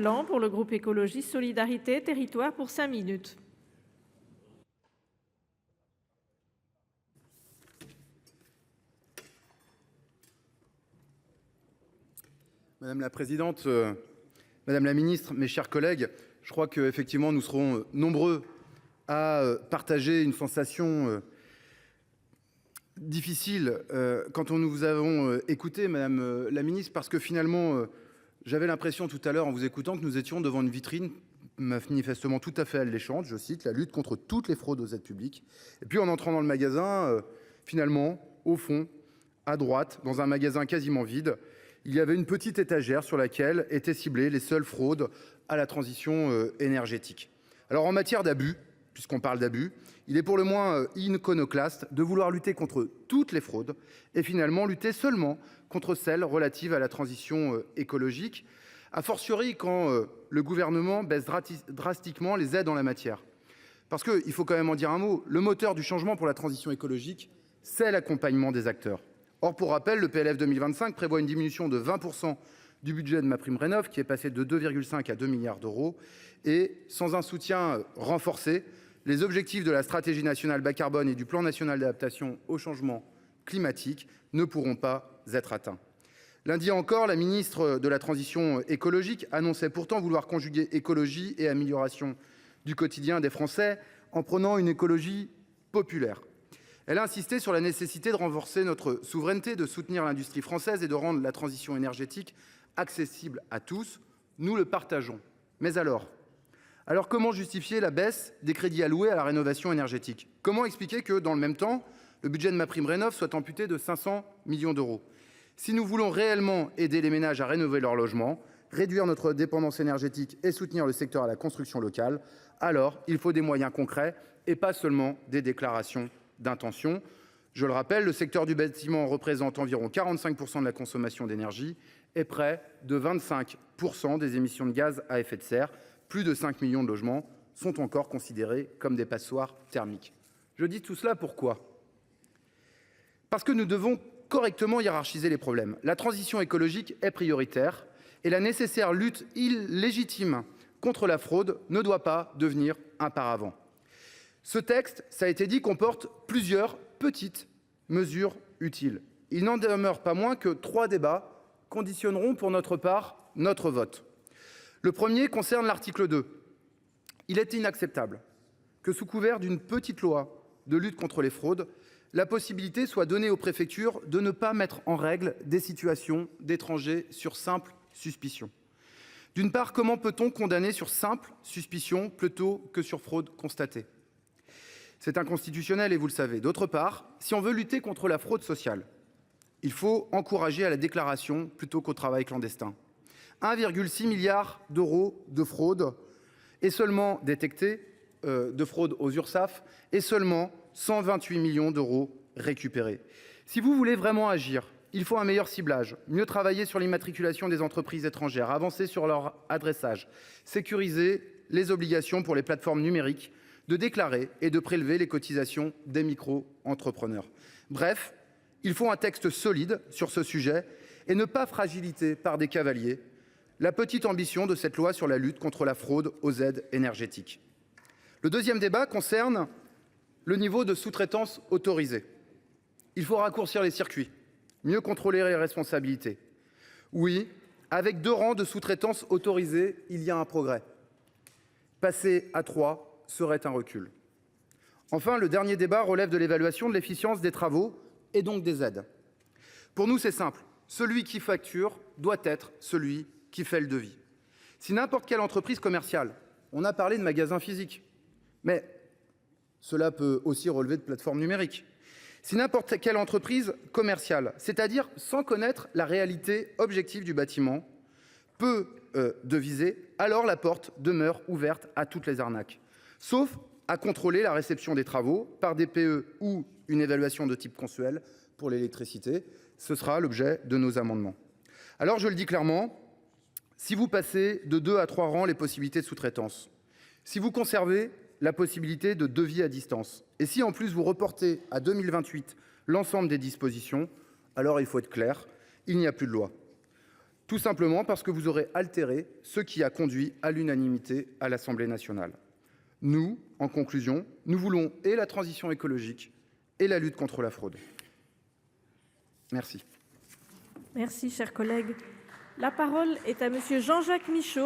Blanc pour le groupe Écologiste Solidarité Territoire pour 5 minutes. Madame la présidente, madame la ministre, mes chers collègues, je crois qu'effectivement nous serons nombreux à partager une sensation difficile quand nous vous avons écouté, madame la ministre, parce que finalement, j'avais l'impression tout à l'heure en vous écoutant que nous étions devant une vitrine manifestement tout à fait alléchante, je cite, la lutte contre toutes les fraudes aux aides publiques. Et puis en entrant dans le magasin, finalement, au fond, à droite, dans un magasin quasiment vide, il y avait une petite étagère sur laquelle étaient ciblées les seules fraudes à la transition énergétique. Alors en matière d'abus, puisqu'on parle d'abus, il est pour le moins iconoclaste de vouloir lutter contre toutes les fraudes et finalement lutter seulement contre celles relatives à la transition écologique, a fortiori quand le gouvernement baisse drastiquement les aides en la matière. Parce qu'il faut quand même en dire un mot, le moteur du changement pour la transition écologique, c'est l'accompagnement des acteurs. Or, pour rappel, le PLF 2025 prévoit une diminution de 20% du budget de MaPrimeRénov', qui est passé de 2,5 à 2 milliards d'euros. Et sans un soutien renforcé, les objectifs de la stratégie nationale bas carbone et du plan national d'adaptation au changement climatique ne pourront pas être atteints. Lundi encore, la ministre de la Transition écologique annonçait pourtant vouloir conjuguer écologie et amélioration du quotidien des Français en prônant une écologie populaire. Elle a insisté sur la nécessité de renforcer notre souveraineté, de soutenir l'industrie française et de rendre la transition énergétique accessible à tous. Nous le partageons. Mais alors comment justifier la baisse des crédits alloués à la rénovation énergétique ? Comment expliquer que, dans le même temps, le budget de MaPrimeRénov' soit amputé de 500 millions d'euros ? Si nous voulons réellement aider les ménages à rénover leur logement, réduire notre dépendance énergétique et soutenir le secteur à la construction locale, alors il faut des moyens concrets et pas seulement des déclarations d'intention. Je le rappelle, le secteur du bâtiment représente environ 45% de la consommation d'énergie et près de 25% des émissions de gaz à effet de serre. Plus de 5 millions de logements sont encore considérés comme des passoires thermiques. Je dis tout cela pourquoi ? Parce que nous devons correctement hiérarchiser les problèmes. La transition écologique est prioritaire et la nécessaire lutte illégitime contre la fraude ne doit pas devenir un paravent. Ce texte, ça a été dit, comporte plusieurs petites mesures utiles. Il n'en demeure pas moins que 3 débats conditionneront pour notre part notre vote. Le premier concerne l'article 2. Il est inacceptable que sous couvert d'une petite loi de lutte contre les fraudes, la possibilité soit donnée aux préfectures de ne pas mettre en règle des situations d'étrangers sur simple suspicion. D'une part, comment peut-on condamner sur simple suspicion plutôt que sur fraude constatée ? C'est inconstitutionnel et vous le savez. D'autre part, si on veut lutter contre la fraude sociale, il faut encourager à la déclaration plutôt qu'au travail clandestin. 1,6 milliard d'euros de fraude et seulement détectés, de fraude aux URSSAF et seulement 128 millions d'euros récupérés. Si vous voulez vraiment agir, il faut un meilleur ciblage, mieux travailler sur l'immatriculation des entreprises étrangères, avancer sur leur adressage, sécuriser les obligations pour les plateformes numériques de déclarer et de prélever les cotisations des micro-entrepreneurs. Bref, il faut un texte solide sur ce sujet et ne pas fragiliter par des cavaliers la petite ambition de cette loi sur la lutte contre la fraude aux aides énergétiques. Le deuxième débat concerne le niveau de sous-traitance autorisée. Il faut raccourcir les circuits, mieux contrôler les responsabilités. Oui, avec 2 rangs de sous-traitance autorisée, il y a un progrès. Passer à 3 serait un recul. Enfin, le dernier débat relève de l'évaluation de l'efficience des travaux et donc des aides. Pour nous, c'est simple. Celui qui facture doit être celui qui fait le devis. Si n'importe quelle entreprise commerciale, on a parlé de magasins physiques, mais cela peut aussi relever de plateformes numériques. Si n'importe quelle entreprise commerciale, c'est-à-dire sans connaître la réalité objective du bâtiment, peut deviser, alors la porte demeure ouverte à toutes les arnaques. Sauf à contrôler la réception des travaux par des PE ou une évaluation de type consuel pour l'électricité. Ce sera l'objet de nos amendements. Alors je le dis clairement, si vous passez de 2 à 3 rangs les possibilités de sous-traitance, si vous conservez la possibilité de devis à distance, et si en plus vous reportez à 2028 l'ensemble des dispositions, alors il faut être clair, il n'y a plus de loi. Tout simplement parce que vous aurez altéré ce qui a conduit à l'unanimité à l'Assemblée nationale. Nous, en conclusion, nous voulons et la transition écologique et la lutte contre la fraude. Merci. Merci, cher collègue. La parole est à Monsieur Jean-Jacques Michau.